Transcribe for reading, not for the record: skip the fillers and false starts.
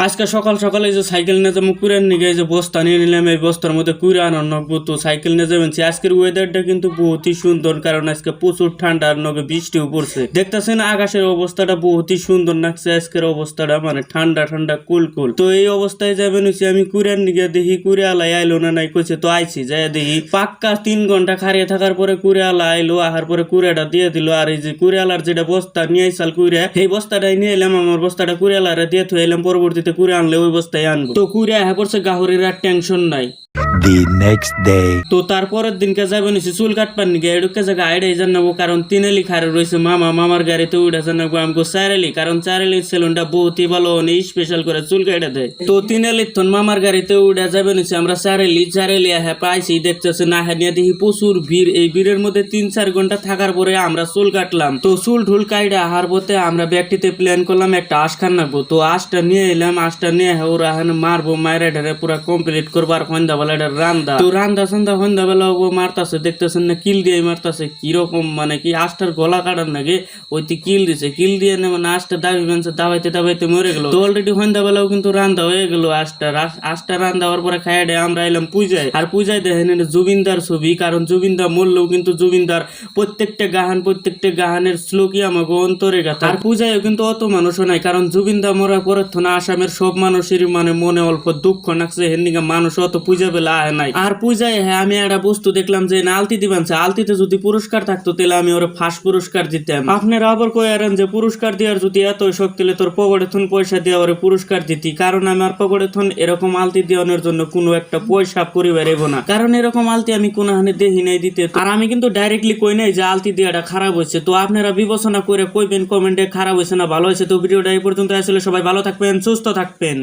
আজকে সকাল সকালে যে সাইকেল নিয়ে যাবো কুড়ার নিয়ে যে বস্তা নিয়ে নিলাম, এই বস্তার মধ্যে কুড়ে আনার নগবো। তো সাইকেল নিয়ে যাবেন। আজকের ওয়েদারটা কিন্তু বহুতই সুন্দর, কারণ আজকে প্রচুর ঠান্ডা আর নগে বৃষ্টিও পড়ছে। দেখতেছেন আকাশের অবস্থাটা বহুতই সুন্দর লাগছে। আজকের অবস্থাটা মানে ঠান্ডা ঠান্ডা কুল কুল। তো এই অবস্থায় যাবেন হচ্ছে আমি কুড়ার নিয়ে দেখি কুড়ে আলাই আইলো না নাই কইছে, তো আইছি যাই দেখি পাক্কা 3 ঘন্টা খাড়িয়ে থাকার পরে কুড়ে আলা আইলো। আহার পরে কুড়েটা দিয়ে দিল। আর এই যে কুড়ে আলার যেটা বস্তা নিয়ে আইসাল কুড়ে, সেই বস্তাটাই নিয়ে এলাম। আমার বস্তাটা কুড়ে আলারে দিয়ে থুয়ে এলাম, পরবর্তীতে কুড়ে আনলে ওই বস্তায় আনবো। তো কুড়ে আহা পড়ছে, গাহরির আর টেনশন নাই। The next day. তো তারপরের দিনকে যাবেন চুল কাটবার নিকে এডুকে জায়গা আইডাই জানাবো, কারণ তিনেলি খারে রয়েছে মামার গাড়িতে উঠে জানাবো আমাকে চারেলি, কারণ চারেলির সেলুনটা বহুতই ভালো, অনেক স্পেশাল করে চুল কেটে দেয়। তো তিনেলির তখন মামার গাড়িতে উঠে যাবেন আমরা চারেলি আহে পাইছি। দেখতেছে না নিয়ে দেখি প্রচুর ভিড়। এই ভিড়ের মধ্যে 3-4 ঘন্টা থাকার পরে আমরা চুল কাটলাম। তো চুল ঢুল কাইডে আহার পথে আমরা ব্যক্তিতে প্ল্যান করলাম একটা আশ খান নাকবো। তো আশটা নিয়ে এলাম, আশটা নিয়ে ওরা মারবো, মায়ের ঢেরে পুরা কমপ্লিট করবার সন্ধ্যা বেলা এটা রান্দা। তো রান্দা সন্ধ্যা সন্ধ্যা বেলা ও মারতাছে, দেখতেছেন না কিল দিয়ে মারতাছে। কিরকম মানে কি আশটার গলা কাটার নাকি ওইটি কিল দিছে, কিল দিয়ে মানে আশটা দাবি মানছে, দাবাইতে মরে গেল। তো অলরেডি সন্ধ্যা বেলাও কিন্তু রান্দা হয়ে গেল। আশটা রান্দা হওয়ার পরে খাইয়া দেয় আমরা এলাম পূজায়। আর পূজায় দেখেন জুবিনদার ছবি, কারণ জুবিনদা মরলেও কিন্তু জুবিনদার প্রত্যেকটা গাহানের শ্লোকই আমাকে অন্তরে গাথা। আর পূজায়ও কিন্তু অত মানুষও নাই, কারণ জুবিনদা মরার পরে আসামের সব মানুষেরই মানে মনে অল্প দুঃখ নাকছে, হেন্দিকা মানুষ অত পূজা বেলা আহে নাই। আর পূজায় আমি একটা বস্তু দেখলাম যে আলতি দিবেন, আলতিতে যদি পুরস্কার থাকতো তাহলে আমি ওরা ফার্স্ট পুরস্কার দিতাম। আপনারা আবার কয়েন যে পুরস্কার দেওয়ার যদি এত শখ দিলে তোর পকেটে থন পয়সা দিয়ে ওরে পুরস্কার দিতি, কারণ আমার পকেটে থন এরকম আলতি দেওয়ানোর জন্য কোনো একটা পয়সা পরিবার এবো না, কারণ এরকম আলতি আমি কোনো হানে দেখি নাই দিতে। আর আমি কিন্তু ডাইরেক্টলি কই নাই যে আলতি দেওয়াটা খারাপ হয়েছে। তো আপনারা বিবেচনা করে কইবেন কমেন্টে খারাপ হয়েছে না ভালো হয়েছে। তো ভিডিওটা এই পর্যন্ত আসলে সবাই ভালো থাকবেন, সুস্থ থাকবেন।